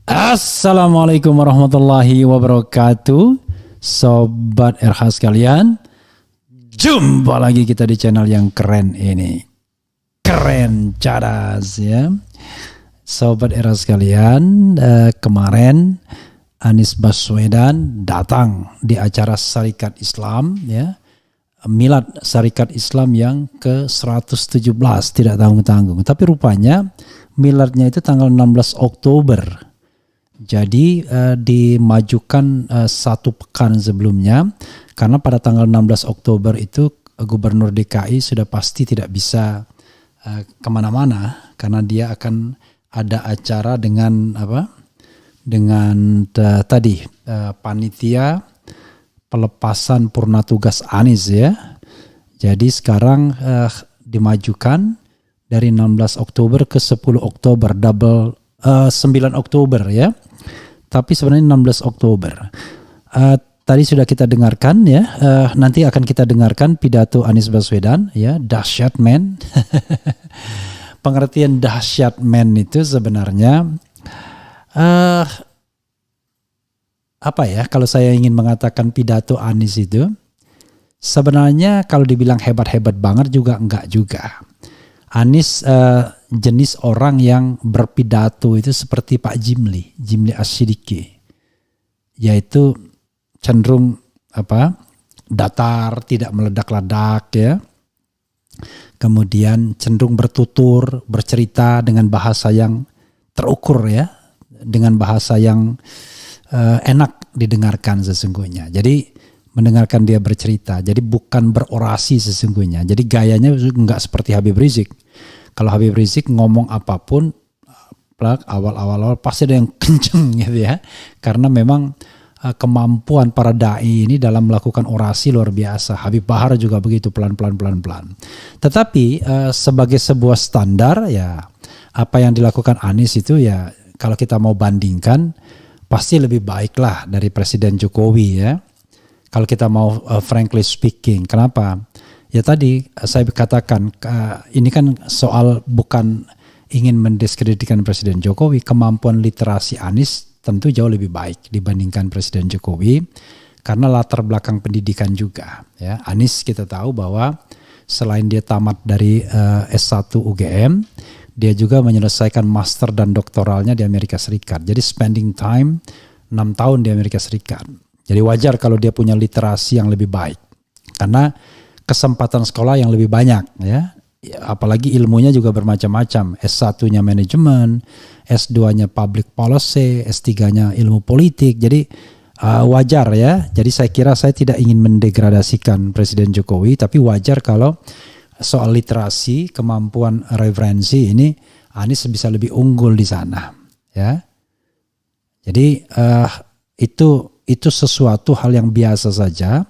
Assalamualaikum warahmatullahi wabarakatuh. Sobat RH sekalian, jumpa lagi kita di channel yang keren ini. Keren cadas ya. Sobat RH sekalian, kemarin Anies Baswedan datang di acara Syarikat Islam ya. Milad Syarikat Islam yang ke-117, tidak tanggung-tanggung. Tapi rupanya miladnya itu tanggal 16 Oktober. Jadi dimajukan satu pekan sebelumnya, karena pada tanggal 16 Oktober itu Gubernur DKI sudah pasti tidak bisa kemana-mana, karena dia akan ada acara dengan panitia pelepasan purna tugas Anies ya. Jadi sekarang dimajukan dari 16 Oktober ke 10 Oktober, 9 Oktober ya. Tapi sebenarnya 16 Oktober. Tadi sudah kita dengarkan ya. Nanti akan kita dengarkan pidato Anies Baswedan ya. Dahsyat men. Pengertian dahsyat men itu sebenarnya kalau saya ingin mengatakan pidato Anies itu, sebenarnya kalau dibilang hebat-hebat banget juga enggak juga. Anies jenis orang yang berpidato itu seperti Pak Jimli Asyidiki, yaitu cenderung datar, tidak meledak-ledak ya. Kemudian cenderung bertutur, bercerita dengan bahasa yang terukur ya, dengan bahasa yang enak didengarkan sesungguhnya. Jadi mendengarkan dia bercerita, jadi bukan berorasi sesungguhnya. Jadi gayanya enggak seperti Habib Rizik. Kalau Habib Rizik ngomong apapun, awal-awal pasti ada yang kenceng gitu ya. Karena memang kemampuan para da'i ini dalam melakukan orasi luar biasa. Habib Bahar juga begitu, pelan-pelan. Tetapi sebagai sebuah standar ya, apa yang dilakukan Anies itu ya, kalau kita mau bandingkan, pasti lebih baik lah dari Presiden Jokowi ya. Kalau kita mau frankly speaking, kenapa? Ya tadi saya katakan ini kan soal bukan ingin mendiskreditkan Presiden Jokowi. Kemampuan literasi Anies tentu jauh lebih baik dibandingkan Presiden Jokowi karena latar belakang pendidikan juga. Ya, Anies kita tahu bahwa selain dia tamat dari S1 UGM, dia juga menyelesaikan master dan doktoralnya di Amerika Serikat. Jadi spending time 6 tahun di Amerika Serikat. Jadi wajar kalau dia punya literasi yang lebih baik. Karena kesempatan sekolah yang lebih banyak ya. Apalagi ilmunya juga bermacam-macam. S1-nya manajemen, S2-nya public policy, S3-nya ilmu politik. Jadi wajar ya. Jadi saya kira saya tidak ingin mendegradasikan Presiden Jokowi, tapi wajar kalau soal literasi, kemampuan referensi ini Anies bisa lebih unggul di sana ya. Jadi itu sesuatu hal yang biasa saja.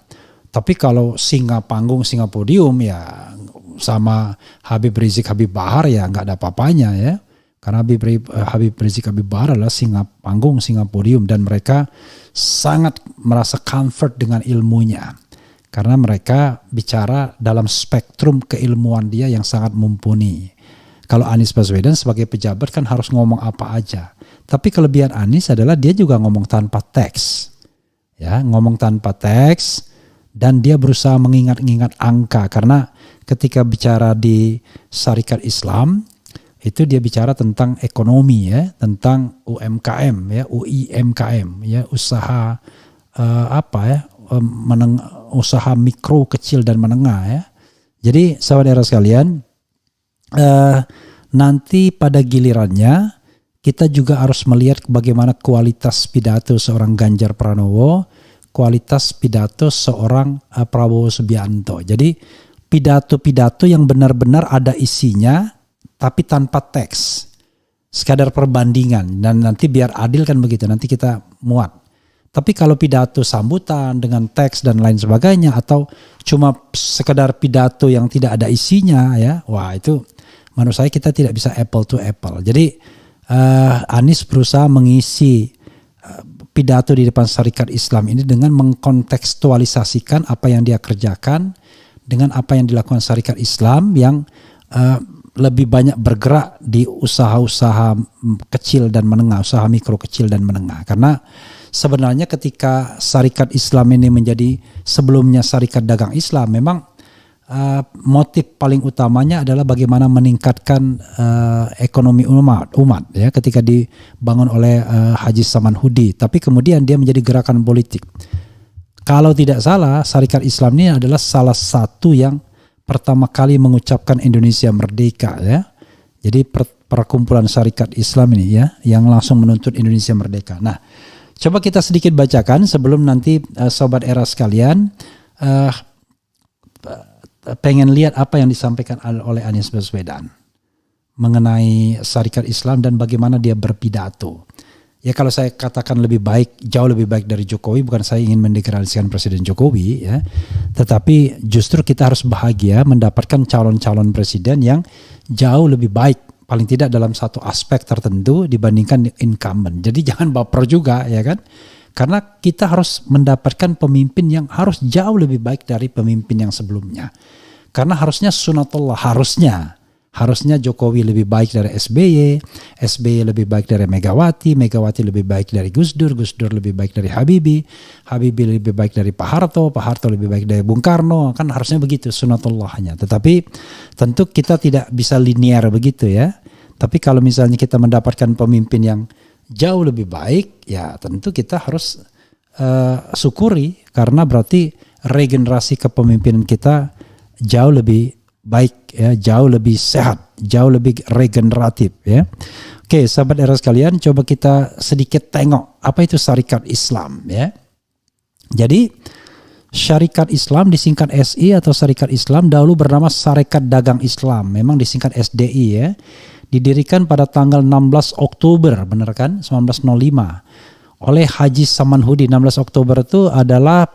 Tapi kalau singa panggung, singa podium ya sama Habib Rizik, Habib Bahar ya nggak ada apa-apanya ya. Karena Habib Rizik, Habib Bahar adalah singa panggung, singa podium. Dan mereka sangat merasa comfort dengan ilmunya. Karena mereka bicara dalam spektrum keilmuan dia yang sangat mumpuni. Kalau Anies Baswedan sebagai pejabat kan harus ngomong apa aja. Tapi kelebihan Anies adalah dia juga ngomong tanpa teks. Ya, ngomong tanpa teks. Dan dia berusaha mengingat-ingat angka, karena ketika bicara di Syarikat Islam itu dia bicara tentang ekonomi ya, tentang UMKM ya, UIMKM ya, usaha usaha mikro, kecil dan menengah ya. Jadi saudara sekalian, nanti pada gilirannya kita juga harus melihat bagaimana kualitas pidato seorang Ganjar Pranowo, kualitas pidato seorang Prabowo Subianto. Jadi pidato-pidato yang benar-benar ada isinya tapi tanpa teks. Sekadar perbandingan, dan nanti biar adil kan begitu, nanti kita muat. Tapi kalau pidato sambutan dengan teks dan lain sebagainya, atau cuma sekedar pidato yang tidak ada isinya ya, wah itu menurut saya kita tidak bisa apple to apple. Jadi Anies berusaha mengisi pidato di depan Syarikat Islam ini dengan mengkontekstualisasikan apa yang dia kerjakan dengan apa yang dilakukan Syarikat Islam yang lebih banyak bergerak di usaha-usaha kecil dan menengah, usaha mikro kecil dan menengah. Karena sebenarnya ketika Syarikat Islam ini menjadi sebelumnya Syarikat Dagang Islam, memang motif paling utamanya adalah bagaimana meningkatkan ekonomi umat ya, ketika dibangun oleh Haji Saman Hudi. Tapi kemudian dia menjadi gerakan politik. Kalau tidak salah, Syarikat Islam ini adalah salah satu yang pertama kali mengucapkan Indonesia merdeka ya. Jadi perkumpulan Syarikat Islam ini ya yang langsung menuntut Indonesia merdeka. Nah, coba kita sedikit bacakan sebelum nanti Sobat Era sekalian pengen lihat apa yang disampaikan oleh Anies Baswedan mengenai Syarikat Islam dan bagaimana dia berpidato. Ya kalau saya katakan lebih baik, jauh lebih baik dari Jokowi, bukan saya ingin mendegradasikan Presiden Jokowi ya, tetapi justru kita harus bahagia mendapatkan calon-calon presiden yang jauh lebih baik, paling tidak dalam satu aspek tertentu dibandingkan incumbent. Jadi jangan baper juga ya kan. Karena kita harus mendapatkan pemimpin yang harus jauh lebih baik dari pemimpin yang sebelumnya. Karena harusnya sunatullah, harusnya Jokowi lebih baik dari SBY, SBY lebih baik dari Megawati, Megawati lebih baik dari Gus Dur, Gus Dur lebih baik dari Habibie, Habibie lebih baik dari Pak Harto, Pak Harto lebih baik dari Bung Karno. Kan harusnya begitu sunatullahnya. Tetapi tentu kita tidak bisa linear begitu ya. Tapi kalau misalnya kita mendapatkan pemimpin yang jauh lebih baik, ya tentu kita harus syukuri karena berarti regenerasi kepemimpinan kita jauh lebih baik ya, jauh lebih sehat, jauh lebih regeneratif ya. Oke, sahabat Era sekalian, coba kita sedikit tengok apa itu Syarikat Islam ya. Jadi Syarikat Islam disingkat SI atau Syarikat Islam dahulu bernama Syarikat Dagang Islam, memang disingkat SDI ya. Didirikan pada tanggal 16 Oktober, benar kan? 1905 oleh Haji Saman Hudi. 16 Oktober itu adalah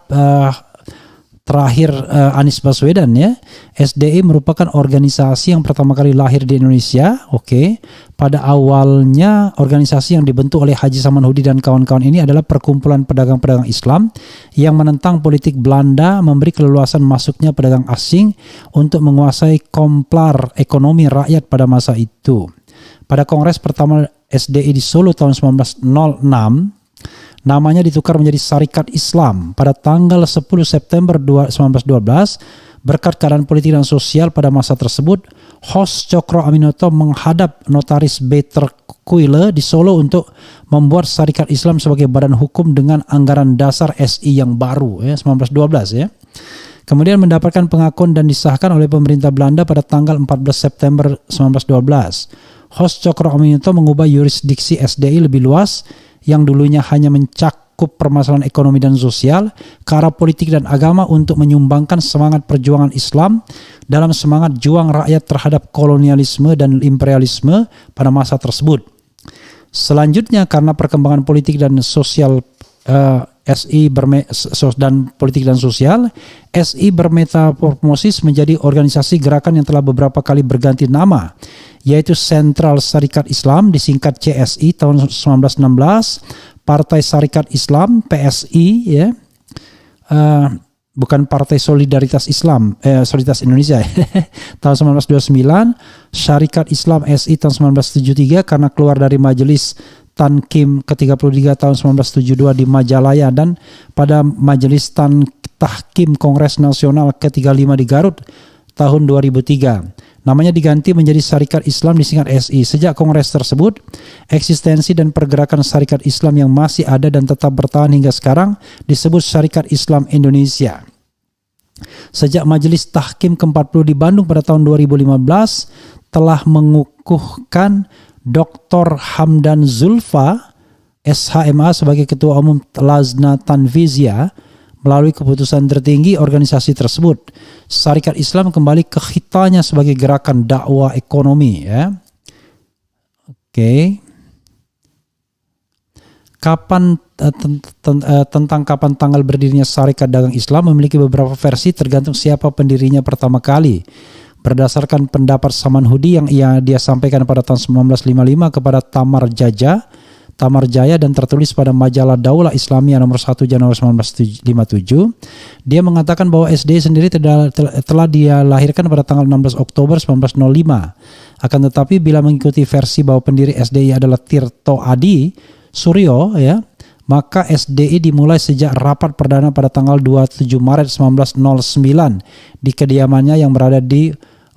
terakhir Anies Baswedan ya. SDI merupakan organisasi yang pertama kali lahir di Indonesia. Oke. Pada awalnya organisasi yang dibentuk oleh Haji Saman Hudi dan kawan-kawan ini adalah perkumpulan pedagang-pedagang Islam yang menentang politik Belanda, memberi keleluasan masuknya pedagang asing untuk menguasai komplar ekonomi rakyat pada masa itu. Pada kongres pertama SDI di Solo tahun 1906, namanya ditukar menjadi Syarikat Islam pada tanggal 10 September 1912. Berkat keadaan politik dan sosial pada masa tersebut, Hos Cokro Aminoto menghadap Notaris B. Terkuile di Solo untuk membuat Syarikat Islam sebagai badan hukum dengan anggaran dasar SI yang baru ya, 1912 ya. Kemudian mendapatkan pengakuan dan disahkan oleh pemerintah Belanda pada tanggal 14 September 1912. Hos Cokro Aminoto mengubah yurisdiksi SDI lebih luas yang dulunya hanya mencakup permasalahan ekonomi dan sosial ke arah politik dan agama untuk menyumbangkan semangat perjuangan Islam dalam semangat juang rakyat terhadap kolonialisme dan imperialisme pada masa tersebut. Selanjutnya karena perkembangan politik dan sosial SI bermetamorfosis menjadi organisasi gerakan yang telah beberapa kali berganti nama, yaitu Sentral Syarikat Islam disingkat CSI tahun 1916, Partai Syarikat Islam PSI ya, bukan Partai Solidaritas Islam, Solidaritas Indonesia tahun 1929, Syarikat Islam SI tahun 1973 karena keluar dari Majelis Tankim ke-33 tahun 1972 di Majalaya dan pada Majelis Tahkim Kongres Nasional ke-35 di Garut tahun 2003. Namanya diganti menjadi Syarikat Islam disingkat SI. Sejak kongres tersebut, eksistensi dan pergerakan Syarikat Islam yang masih ada dan tetap bertahan hingga sekarang disebut Syarikat Islam Indonesia. Sejak Majelis Tahkim ke-40 di Bandung pada tahun 2015 telah mengukuhkan Dr. Hamdan Zulfa SHMA sebagai Ketua Umum Lajna Tanfiziyah. Melalui keputusan tertinggi organisasi tersebut, Syarikat Islam kembali ke khitanya sebagai gerakan dakwah ekonomi ya. Oke. Tentang kapan tanggal berdirinya Syarikat Dagang Islam memiliki beberapa versi tergantung siapa pendirinya pertama kali. Berdasarkan pendapat Saman Hudi yang dia sampaikan pada tahun 1955 kepada Tamar Jaja, Muktamar Jaya dan tertulis pada majalah Daulah Islamiyah nomor 1 Januari 1957. Dia mengatakan bahwa SDI sendiri telah dia lahirkan pada tanggal 16 Oktober 1905. Akan tetapi bila mengikuti versi bahwa pendiri SDI adalah Tirto Adi Suryo, ya, maka SDI dimulai sejak rapat perdana pada tanggal 27 Maret 1909 di kediamannya yang berada di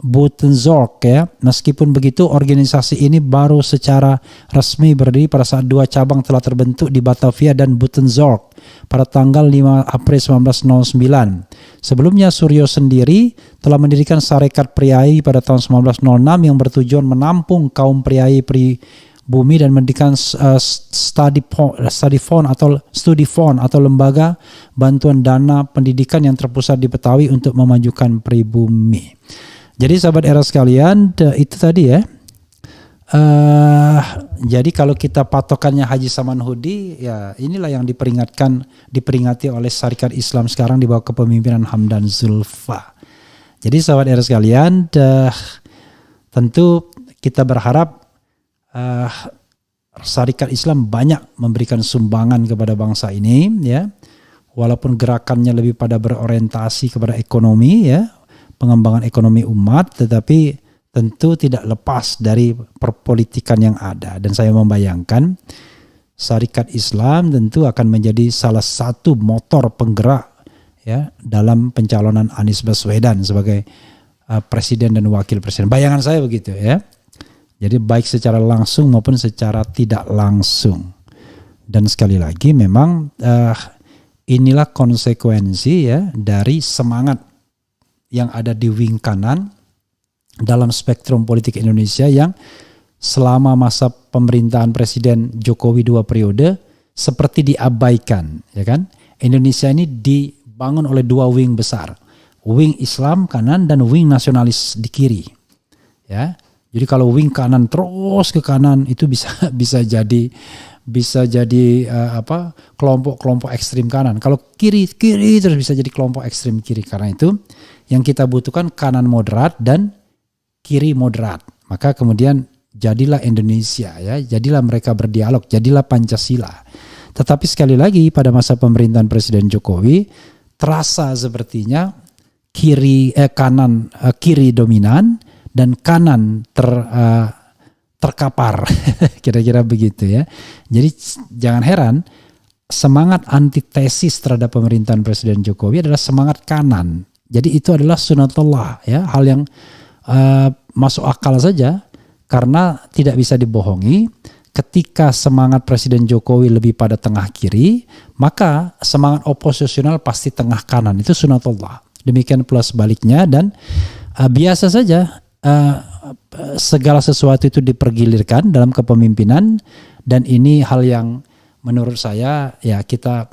Buitenzorg, ya. Meskipun begitu, organisasi ini baru secara resmi berdiri pada saat dua cabang telah terbentuk di Batavia dan Buitenzorg pada tanggal 5 April 1909. Sebelumnya Suryo sendiri telah mendirikan Sarekat Priai pada tahun 1906 yang bertujuan menampung kaum priai pribumi dan mendirikan study fund atau lembaga bantuan dana pendidikan yang terpusat di Betawi untuk memajukan pribumi. Jadi sahabat era sekalian, itu tadi ya. Jadi kalau kita patokannya Haji Samanhudi, ya inilah yang diperingati oleh Syarikat Islam sekarang di bawah kepemimpinan Hamdan Zulfa. Jadi sahabat era sekalian, tentu kita berharap Syarikat Islam banyak memberikan sumbangan kepada bangsa ini, ya. Walaupun gerakannya lebih pada berorientasi kepada ekonomi, ya, pengembangan ekonomi umat, tetapi tentu tidak lepas dari perpolitikan yang ada. Dan saya membayangkan Syarikat Islam tentu akan menjadi salah satu motor penggerak, ya, dalam pencalonan Anies Baswedan sebagai presiden dan wakil presiden. Bayangan saya begitu, ya. Jadi baik secara langsung maupun secara tidak langsung. Dan sekali lagi memang inilah konsekuensi, ya, dari semangat yang ada di wing kanan dalam spektrum politik Indonesia yang selama masa pemerintahan Presiden Jokowi 2 periode seperti diabaikan, ya kan? Indonesia ini dibangun oleh dua wing besar, wing Islam kanan dan wing nasionalis di kiri, ya. Jadi kalau wing kanan terus ke kanan itu bisa jadi kelompok ekstrim kanan. Kalau kiri terus bisa jadi kelompok ekstrim kiri. Karena itu yang kita butuhkan kanan moderat dan kiri moderat. Maka kemudian jadilah Indonesia, ya, jadilah mereka berdialog, jadilah Pancasila. Tetapi sekali lagi pada masa pemerintahan Presiden Jokowi terasa sepertinya kiri dominan dan kanan terkapar. Kira-kira begitu, ya. Jadi jangan heran semangat antitesis terhadap pemerintahan Presiden Jokowi adalah semangat kanan. Jadi itu adalah sunatullah, ya, hal yang masuk akal saja karena tidak bisa dibohongi. Ketika semangat Presiden Jokowi lebih pada tengah kiri, maka semangat oposisional pasti tengah kanan. Itu sunatullah. Demikian pula sebaliknya, dan biasa saja segala sesuatu itu dipergilirkan dalam kepemimpinan, dan ini hal yang menurut saya, ya, kita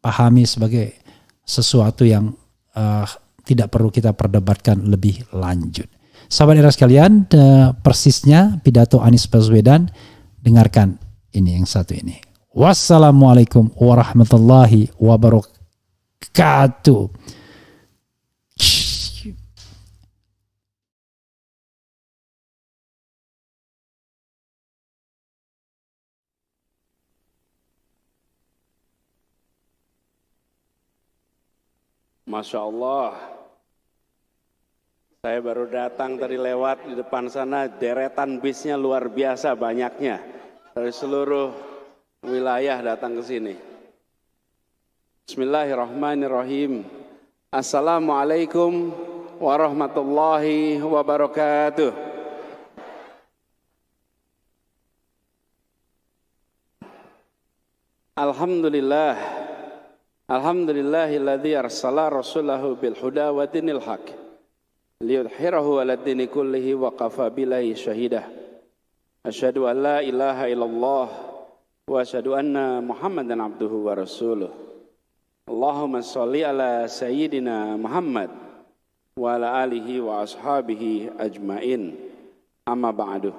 pahami sebagai sesuatu yang tidak perlu kita perdebatkan lebih lanjut. Sahabat era sekalian, persisnya pidato Anies Baswedan, dengarkan ini yang satu ini. Wassalamualaikum warahmatullahi wabarakatuh. Masya Allah, saya baru datang tadi lewat di depan sana, deretan bisnya luar biasa banyaknya. Dari seluruh wilayah datang ke sini. Bismillahirrahmanirrahim. Assalamualaikum warahmatullahi wabarakatuh. Alhamdulillah. Alhamdulillahilladzi arsala rasulahu bil huda wa dinil haq liyudhhirahu 'ala dini kullihi wa kafa billahi syahida. Asyhadu an la ilaha illallah wa asyhadu anna Muhammadan abduhu wa rasuluh. Allahumma shalli ala sayyidina Muhammad wa ala alihi wa ashabihi ajmain. Amma ba'du.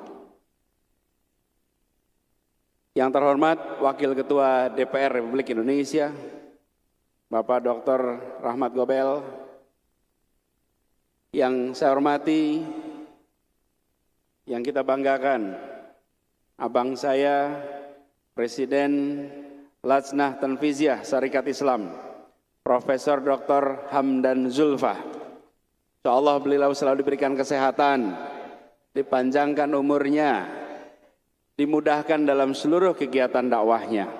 Yang terhormat Wakil Ketua DPR Republik Indonesia Bapak Dr. Rahmat Gobel, yang saya hormati, yang kita banggakan, abang saya Presiden Lajnah Tanfiziyah Syarikat Islam, Profesor Dr. Hamdan Zulfa. InsyaAllah beliau selalu diberikan kesehatan, dipanjangkan umurnya, dimudahkan dalam seluruh kegiatan dakwahnya.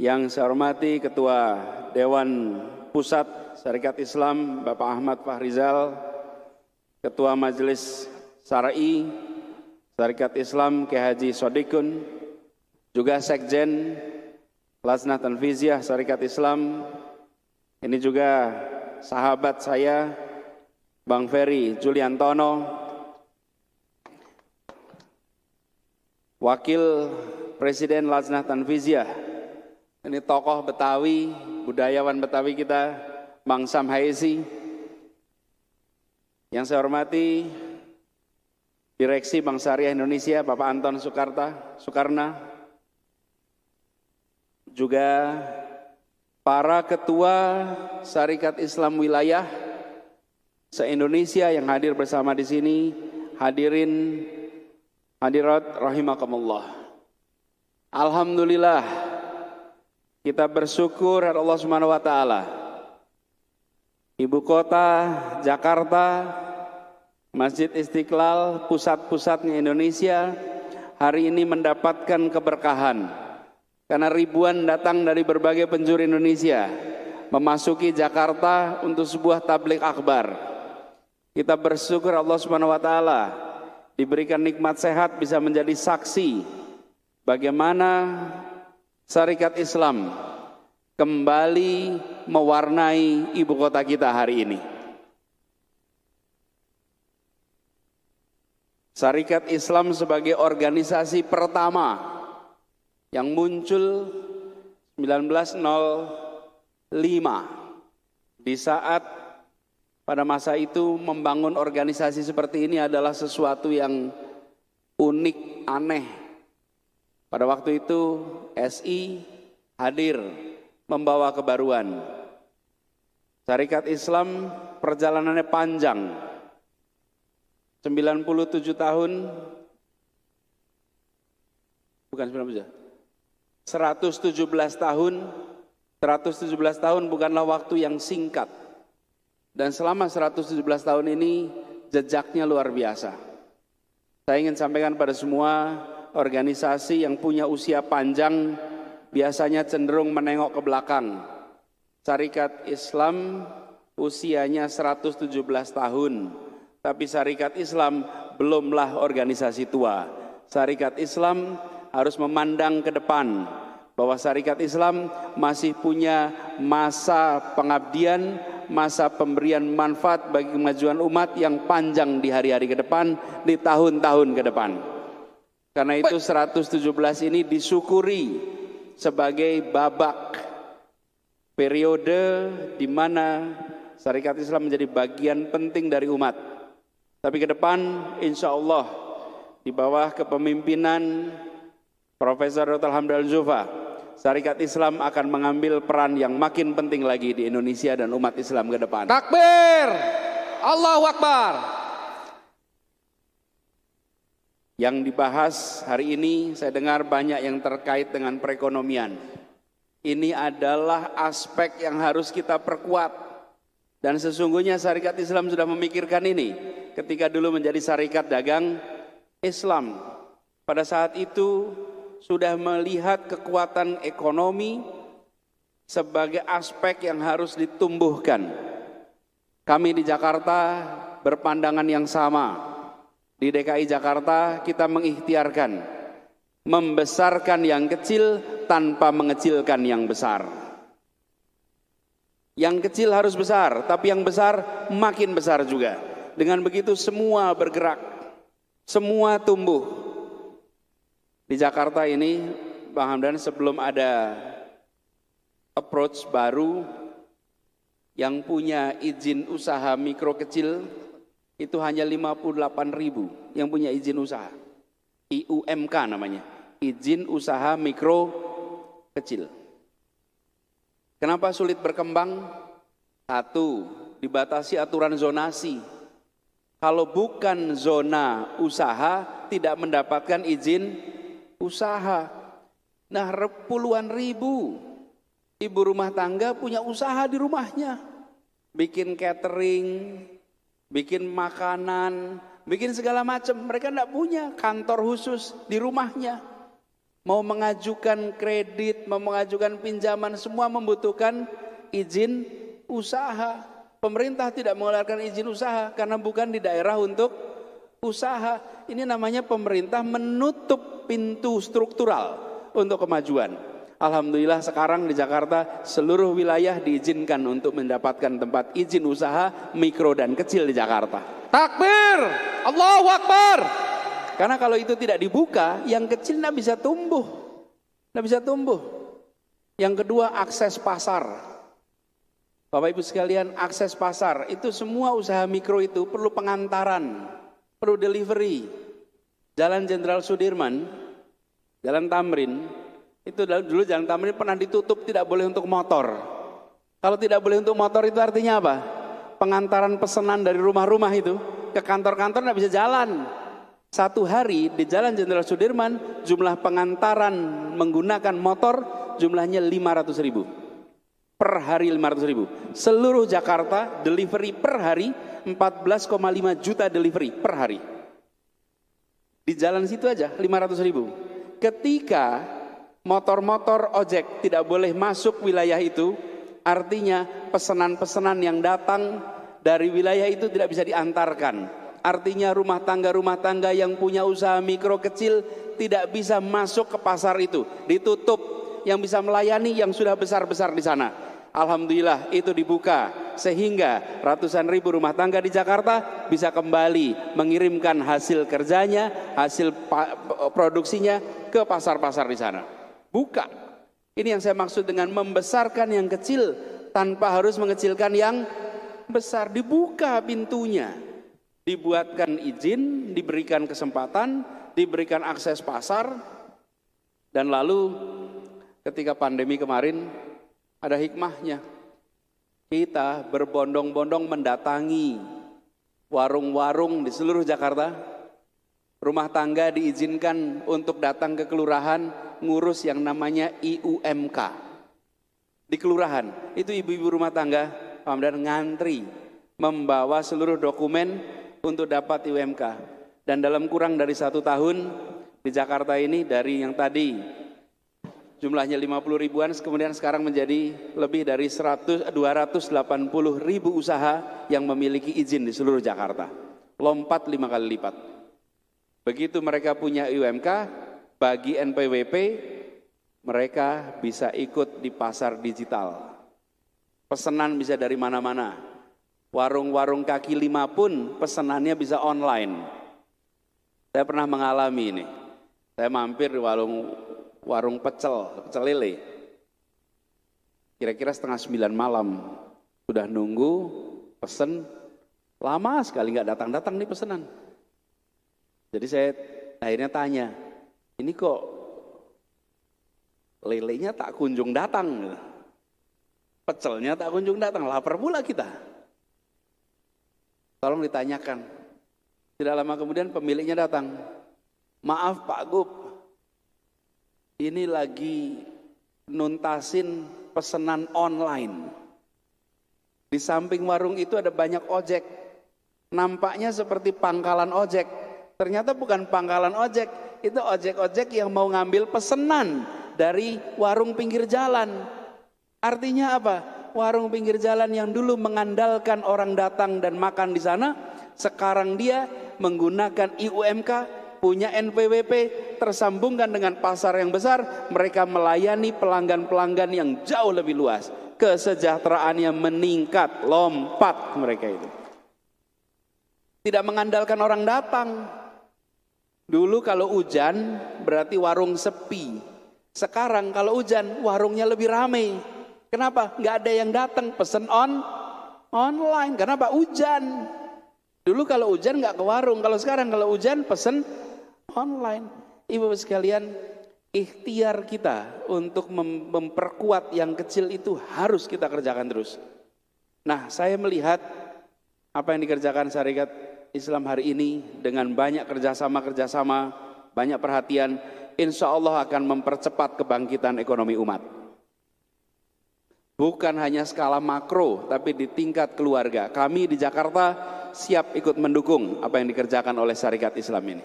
Yang saya hormati Ketua Dewan Pusat Syarikat Islam Bapak Ahmad Fahrizal, Ketua Majelis Syar'i Syarikat Islam Kiai Haji Sodikun, juga Sekjen Lajnah Tanfiziyah Syarikat Islam, ini juga sahabat saya Bang Ferry Juliantono, Wakil Presiden Lajnah Tanfiziyah, ini tokoh Betawi, budayawan Betawi kita, Bang Sam Haezi. Yang saya hormati Direksi Bank Syariah Indonesia Bapak Anton Soekarna, juga para ketua Syarikat Islam wilayah se-Indonesia yang hadir bersama di sini, hadirin hadirat rahimakumullah. Alhamdulillah, kita bersyukur kepada Allah Subhanahu wa taala. Ibu kota Jakarta, Masjid Istiqlal, pusat-pusatnya Indonesia hari ini mendapatkan keberkahan karena ribuan datang dari berbagai penjuru Indonesia memasuki Jakarta untuk sebuah tabligh akbar. Kita bersyukur Allah Subhanahu wa taala diberikan nikmat sehat bisa menjadi saksi bagaimana Syarikat Islam kembali mewarnai ibu kota kita hari ini. Syarikat Islam sebagai organisasi pertama yang muncul 1905 di saat pada masa itu membangun organisasi seperti ini adalah sesuatu yang unik, aneh. Pada waktu itu SI hadir membawa kebaruan. Syarikat Islam perjalanannya panjang, 97 tahun, bukan 97, 117 tahun. 117 tahun bukanlah waktu yang singkat. Dan selama 117 tahun ini jejaknya luar biasa. Saya ingin sampaikan pada semua, organisasi yang punya usia panjang biasanya cenderung menengok ke belakang. Syarikat Islam usianya 117 tahun, tapi Syarikat Islam belumlah organisasi tua. Syarikat Islam harus memandang ke depan bahwa Syarikat Islam masih punya masa pengabdian, masa pemberian manfaat bagi kemajuan umat yang panjang di hari-hari ke depan, di tahun-tahun ke depan. Karena itu 117 ini disyukuri sebagai babak periode di mana Syarikat Islam menjadi bagian penting dari umat. Tapi ke depan insya Allah di bawah kepemimpinan Profesor Dr. Hamdan Zulfa, Syarikat Islam akan mengambil peran yang makin penting lagi di Indonesia dan umat Islam ke depan. Takbir! Allahu Akbar! Yang dibahas hari ini saya dengar banyak yang terkait dengan perekonomian. Ini adalah aspek yang harus kita perkuat. Dan sesungguhnya Syarikat Islam sudah memikirkan ini ketika dulu menjadi Syarikat Dagang Islam. Pada saat itu sudah melihat kekuatan ekonomi sebagai aspek yang harus ditumbuhkan. Kami di Jakarta berpandangan yang sama. Di DKI Jakarta kita mengikhtiarkan membesarkan yang kecil tanpa mengecilkan yang besar. Yang kecil harus besar, tapi yang besar makin besar juga. Dengan begitu semua bergerak, semua tumbuh. Di Jakarta ini, Bang Hamdan, sebelum ada approach baru yang punya izin usaha mikro kecil, itu hanya 58.000 yang punya izin usaha. IUMK namanya, izin usaha mikro kecil. Kenapa sulit berkembang? Satu, dibatasi aturan zonasi. Kalau bukan zona usaha, tidak mendapatkan izin usaha. Nah, puluhan ribu ibu rumah tangga punya usaha di rumahnya. Bikin catering, bikin makanan, bikin segala macam. Mereka tidak punya kantor khusus di rumahnya. Mau mengajukan kredit, mau mengajukan pinjaman, semua membutuhkan izin usaha. Pemerintah tidak mengeluarkan izin usaha karena bukan di daerah untuk usaha. Ini namanya pemerintah menutup pintu struktural untuk kemajuan. Alhamdulillah sekarang di Jakarta seluruh wilayah diizinkan untuk mendapatkan tempat izin usaha mikro dan kecil di Jakarta. Takbir, Allahu Akbar. Karena kalau itu tidak dibuka, yang kecil tidak bisa tumbuh. Tidak bisa tumbuh. Yang kedua, akses pasar. Bapak Ibu sekalian, akses pasar itu semua usaha mikro itu perlu pengantaran, perlu delivery. Jalan Jenderal Sudirman, Jalan Tamrin, itu dulu Jalan Tamrin pernah ditutup, tidak boleh untuk motor. Kalau tidak boleh untuk motor itu artinya apa? Pengantaran pesanan dari rumah-rumah itu ke kantor-kantor tidak bisa jalan. Satu hari di Jalan Jenderal Sudirman jumlah pengantaran menggunakan motor jumlahnya 500.000. Per hari 500.000. Seluruh Jakarta delivery per hari 14,5 juta delivery per hari. Di jalan situ aja 500.000. Ketika motor-motor ojek tidak boleh masuk wilayah itu, artinya pesanan-pesanan yang datang dari wilayah itu tidak bisa diantarkan. Artinya rumah tangga yang punya usaha mikro kecil tidak bisa masuk ke pasar itu, ditutup. Yang bisa melayani yang sudah besar-besar di sana. Alhamdulillah itu dibuka sehingga ratusan ribu rumah tangga di Jakarta bisa kembali mengirimkan hasil kerjanya, hasil produksinya ke pasar-pasar di sana. Buka. Ini yang saya maksud dengan membesarkan yang kecil tanpa harus mengecilkan yang besar. Dibuka pintunya. Dibuatkan izin, diberikan kesempatan, diberikan akses pasar, dan lalu ketika pandemi kemarin ada hikmahnya. Kita berbondong-bondong mendatangi warung-warung di seluruh Jakarta. Rumah tangga diizinkan untuk datang ke kelurahan ngurus yang namanya IUMK. Di kelurahan, itu ibu-ibu rumah tangga, Pamdan ngantri membawa seluruh dokumen untuk dapat IUMK. Dan dalam kurang dari 1 tahun di Jakarta ini, dari yang tadi jumlahnya 50 ribuan, kemudian sekarang menjadi lebih dari 280 ribu usaha yang memiliki izin di seluruh Jakarta. Lompat 5 kali lipat. Begitu mereka punya IUMK, bagi NPWP, mereka bisa ikut di pasar digital. Pesanan bisa dari mana-mana. Warung-warung kaki lima pun pesanannya bisa online. Saya pernah mengalami ini. Saya mampir di warung pecel lele. Kira-kira 8:30 malam. Sudah nunggu, pesen. Lama sekali nggak datang-datang nih pesanan. Jadi saya akhirnya tanya, ini kok lelenya tak kunjung datang. Pecelnya tak kunjung datang, lapar pula kita. Tolong ditanyakan. Tidak lama kemudian pemiliknya datang. Maaf Pak Gub, ini lagi nuntasin pesanan online. Di samping warung itu ada banyak ojek. Nampaknya seperti pangkalan ojek. Ternyata bukan pangkalan ojek. Itu ojek-ojek yang mau ngambil pesanan dari warung pinggir jalan. Artinya apa? Warung pinggir jalan yang dulu mengandalkan orang datang dan makan di sana, sekarang dia menggunakan IUMK, punya NPWP, tersambungkan dengan pasar yang besar, mereka melayani pelanggan-pelanggan yang jauh lebih luas. Kesejahteraannya meningkat, lompat mereka itu. Tidak mengandalkan orang datang. Dulu kalau hujan berarti warung sepi. Sekarang kalau hujan warungnya lebih ramai. Kenapa? Nggak ada yang datang, pesen online. Kenapa? Hujan. Dulu kalau hujan nggak ke warung, kalau sekarang kalau hujan pesen online. Ibu sekalian, ikhtiar kita untuk memperkuat yang kecil itu harus kita kerjakan terus. Nah, saya melihat apa yang dikerjakan Syarikat Islam hari ini dengan banyak kerjasama, banyak perhatian. insya Allah akan mempercepat kebangkitan ekonomi umat. Bukan hanya skala makro, tapi di tingkat keluarga. Kami di Jakarta siap ikut mendukung apa yang dikerjakan oleh Syarikat Islam ini.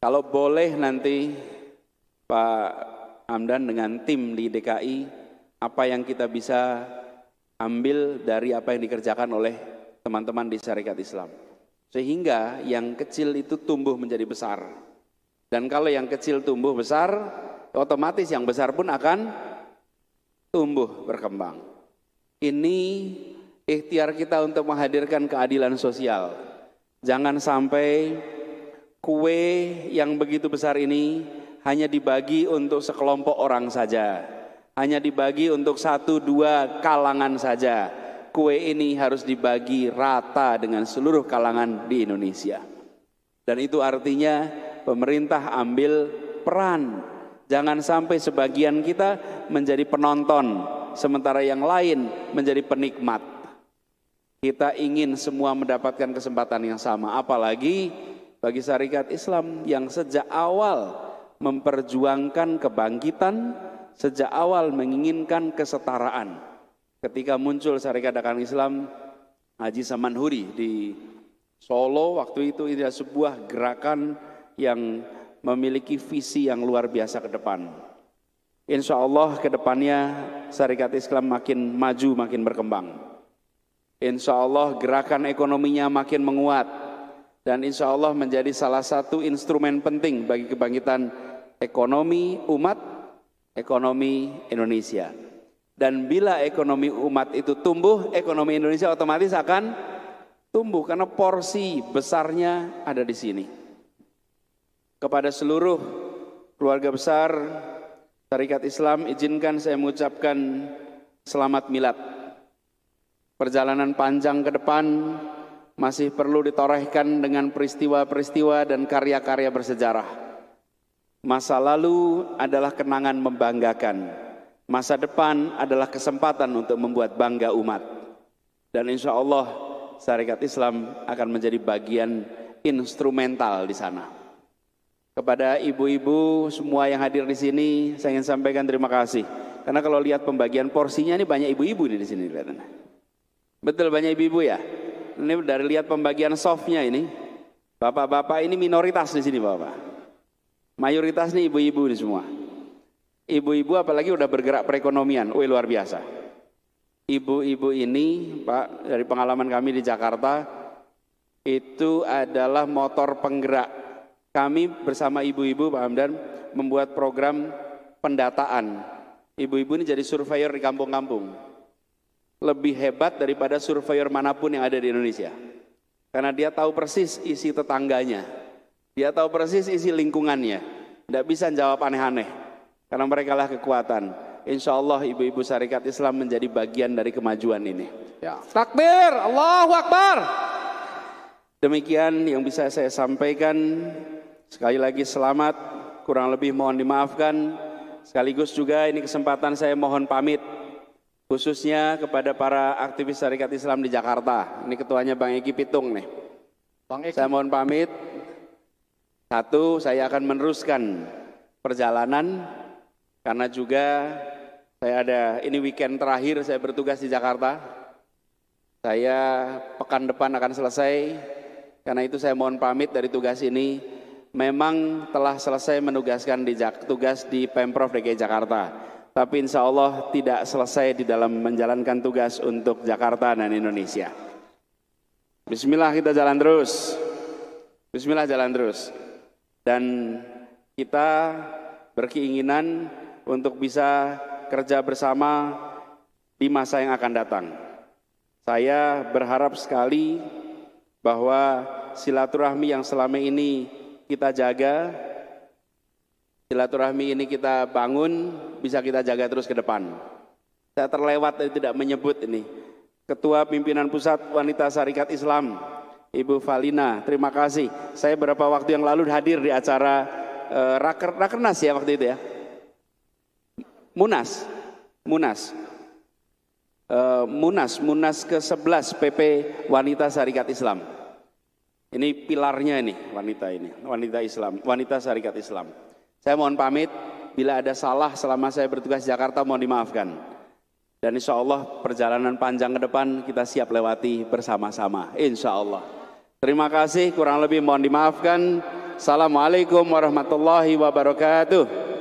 Kalau boleh nanti Pak Hamdan dengan tim di DKI, apa yang kita bisa ambil dari apa yang dikerjakan oleh teman-teman di Syarikat Islam. Sehingga yang kecil itu tumbuh menjadi besar. Dan kalau yang kecil tumbuh besar, otomatis yang besar pun akan tumbuh berkembang. Ini ikhtiar kita untuk menghadirkan keadilan sosial. Jangan sampai kue yang begitu besar ini hanya dibagi untuk sekelompok orang saja, hanya dibagi untuk 1-2 kalangan saja. Kue ini harus dibagi rata dengan seluruh kalangan di Indonesia. Dan itu artinya pemerintah ambil peran. Jangan sampai sebagian kita menjadi penonton, sementara yang lain menjadi penikmat. Kita ingin semua mendapatkan kesempatan yang sama, apalagi bagi Syarikat Islam yang sejak awal memperjuangkan kebangkitan, sejak awal menginginkan kesetaraan. Ketika muncul Syarikat Dakwah Islam Haji Samanhuri di Solo, waktu itu adalah sebuah gerakan yang memiliki visi yang luar biasa ke depan. Insya Allah ke depannya Syarikat Islam makin maju, makin berkembang. Insya Allah gerakan ekonominya makin menguat. Dan insya Allah menjadi salah satu instrumen penting bagi kebangkitan ekonomi umat, ekonomi Indonesia. Dan bila ekonomi umat itu tumbuh, ekonomi Indonesia otomatis akan tumbuh karena porsi besarnya ada di sini. Kepada seluruh keluarga besar Syarikat Islam, izinkan saya mengucapkan selamat milad. Perjalanan panjang ke depan masih perlu ditorehkan dengan peristiwa-peristiwa dan karya-karya bersejarah. Masa lalu adalah kenangan membanggakan. Masa depan adalah kesempatan untuk membuat bangga umat. Dan insya Allah Syarikat Islam akan menjadi bagian instrumental di sana. Kepada ibu-ibu semua yang hadir di sini, saya ingin sampaikan terima kasih. Karena kalau lihat pembagian porsinya ini banyak ibu-ibu di sini kelihatannya. Betul, banyak ibu-ibu ya. Ini dari lihat pembagian softnya ini, bapak-bapak ini minoritas di sini bapak. Mayoritas nih ibu-ibu ini semua. Ibu-ibu apalagi udah bergerak perekonomian, luar biasa. Ibu-ibu ini Pak, dari pengalaman kami di Jakarta, itu adalah motor penggerak. Kami bersama ibu-ibu Pak Hamdan membuat program pendataan. Ibu-ibu ini jadi surveyor di kampung-kampung. Lebih hebat daripada surveyor manapun yang ada di Indonesia. Karena dia tahu persis isi tetangganya. Dia tahu persis isi lingkungannya. Tidak bisa jawab aneh-aneh. Karena mereka lah kekuatan. Insya Allah ibu-ibu Syarikat Islam menjadi bagian dari kemajuan ini. Ya. Takbir, Allahu Akbar. Demikian yang bisa saya sampaikan. Sekali lagi selamat, kurang lebih mohon dimaafkan. Sekaligus juga ini kesempatan saya mohon pamit. Khususnya kepada para aktivis Syarikat Islam di Jakarta. Ini ketuanya Bang Eki Pitung nih. Bang Eki. Saya mohon pamit. Satu, saya akan meneruskan perjalanan. Karena juga saya ada, ini weekend terakhir saya bertugas di Jakarta. Saya pekan depan akan selesai. Karena itu saya mohon pamit dari tugas ini. Memang telah selesai menugaskan tugas di Pemprov DKI Jakarta. Tapi insya Allah tidak selesai di dalam menjalankan tugas untuk Jakarta dan Indonesia. Bismillah kita jalan terus. Bismillah jalan terus. Dan kita berkeinginan untuk bisa kerja bersama di masa yang akan datang. Saya berharap sekali bahwa silaturahmi yang selama ini kita jaga, silaturahmi ini kita bangun, bisa kita jaga terus ke depan. Saya terlewat tadi tidak menyebut ini. Ketua Pimpinan Pusat Wanita Syarikat Islam, Ibu Valina, terima kasih. Saya beberapa waktu yang lalu hadir di acara Rakernas ya waktu itu ya. Munas ke-11 PP Wanita Syarikat Islam. Ini pilarnya ini, wanita Islam, wanita syarikat Islam. Saya mohon pamit, bila ada salah selama saya bertugas di Jakarta mohon dimaafkan. Dan insya Allah perjalanan panjang ke depan kita siap lewati bersama-sama, insya Allah. Terima kasih, kurang lebih mohon dimaafkan. Assalamualaikum warahmatullahi wabarakatuh.